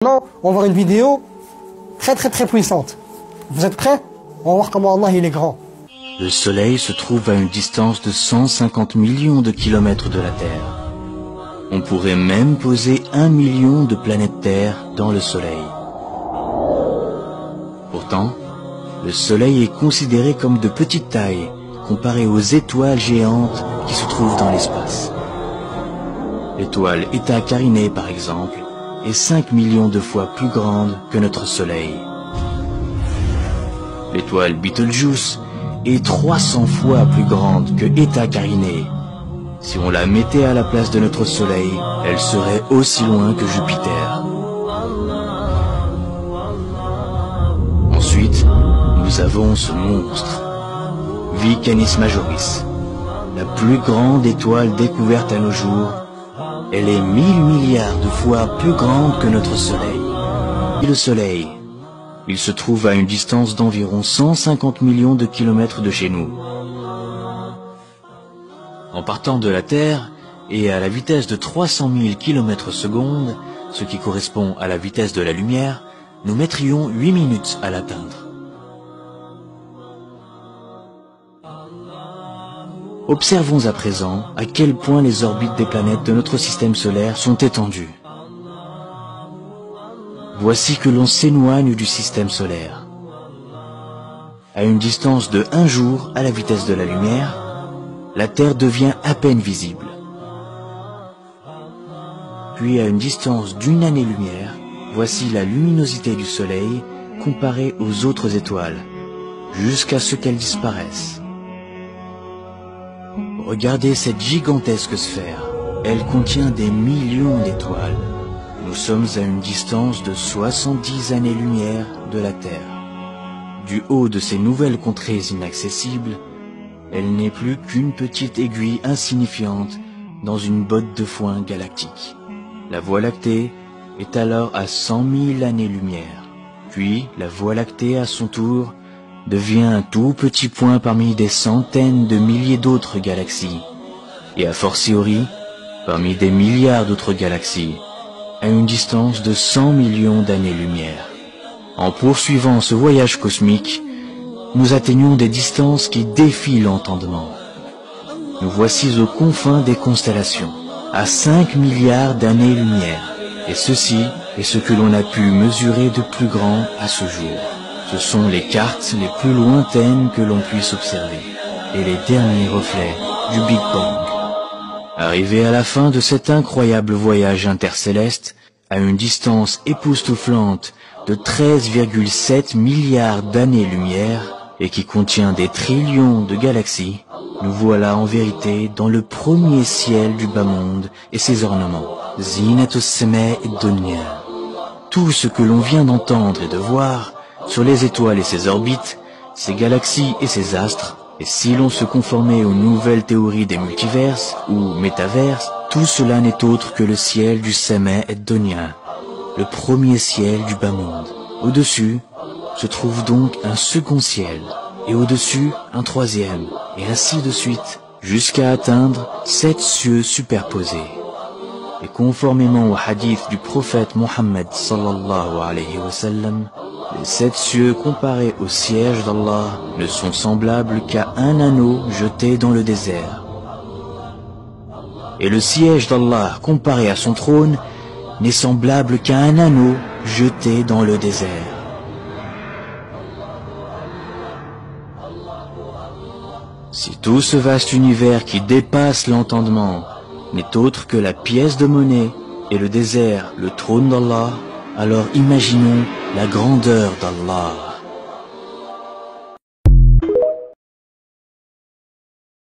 Maintenant, on va voir une vidéo très puissante. Vous êtes prêts? On va voir comment Allah il est grand. Le Soleil se trouve à une distance de 150 millions de kilomètres de la Terre. On pourrait même poser 1 million de planètes Terre dans le Soleil. Pourtant, le Soleil est considéré comme de petite taille comparé aux étoiles géantes qui se trouvent dans l'espace. L'étoile Eta Carinae, par exemple, est 5 millions de fois plus grande que notre Soleil. L'étoile Betelgeuse est 300 fois plus grande que Eta Carinae. Si on la mettait à la place de notre Soleil, elle serait aussi loin que Jupiter. Ensuite, nous avons ce monstre, V Canis Majoris, la plus grande étoile découverte à nos jours. Elle est 1000 milliards de fois plus grande que notre Soleil. Et le Soleil, il se trouve à une distance d'environ 150 millions de kilomètres de chez nous. En partant de la Terre et à la vitesse de 300 000 km/s, ce qui correspond à la vitesse de la lumière, nous mettrions 8 minutes à l'atteindre. Observons à présent à quel point les orbites des planètes de notre système solaire sont étendues. Voici que l'on s'éloigne du système solaire. À une distance de 1 jour à la vitesse de la lumière, la Terre devient à peine visible. Puis à une distance d'1 année-lumière, voici la luminosité du Soleil comparée aux autres étoiles, jusqu'à ce qu'elle disparaisse. Regardez cette gigantesque sphère. Elle contient des millions d'étoiles. Nous sommes à une distance de 70 années-lumière de la Terre. Du haut de ces nouvelles contrées inaccessibles, elle n'est plus qu'une petite aiguille insignifiante dans une botte de foin galactique. La Voie lactée est alors à 100 000 années-lumière. Puis, la Voie lactée, à son tour, devient un tout petit point parmi des centaines de milliers d'autres galaxies, et a fortiori, parmi des milliards d'autres galaxies, à une distance de 100 millions d'années-lumière. En poursuivant ce voyage cosmique, nous atteignons des distances qui défient l'entendement. Nous voici aux confins des constellations, à 5 milliards d'années-lumière, et ceci est ce que l'on a pu mesurer de plus grand à ce jour. Ce sont les cartes les plus lointaines que l'on puisse observer, et les derniers reflets du Big Bang. Arrivé à la fin de cet incroyable voyage intercéleste, à une distance époustouflante de 13,7 milliards d'années-lumière, et qui contient des trillions de galaxies, nous voilà en vérité dans le premier ciel du bas monde et ses ornements. Zinatus Sama'i Dunya. Tout ce que l'on vient d'entendre et de voir sur les étoiles et ses orbites, ses galaxies et ses astres, et si l'on se conformait aux nouvelles théories des multiverses ou métaverses, tout cela n'est autre que le ciel du Sama'i Dunya, le premier ciel du bas monde. Au-dessus se trouve donc un second ciel, et au-dessus un troisième, et ainsi de suite, jusqu'à atteindre 7 cieux superposés. Et conformément au hadith du prophète Mohammed sallallahu alayhi wa sallam, les 7 cieux comparés au siège d'Allah ne sont semblables qu'à un anneau jeté dans le désert. Et le siège d'Allah comparé à son trône n'est semblable qu'à un anneau jeté dans le désert. Si tout ce vaste univers qui dépasse l'entendement n'est autre que la pièce de monnaie et le désert, le trône d'Allah, alors imaginons la grandeur d'Allah.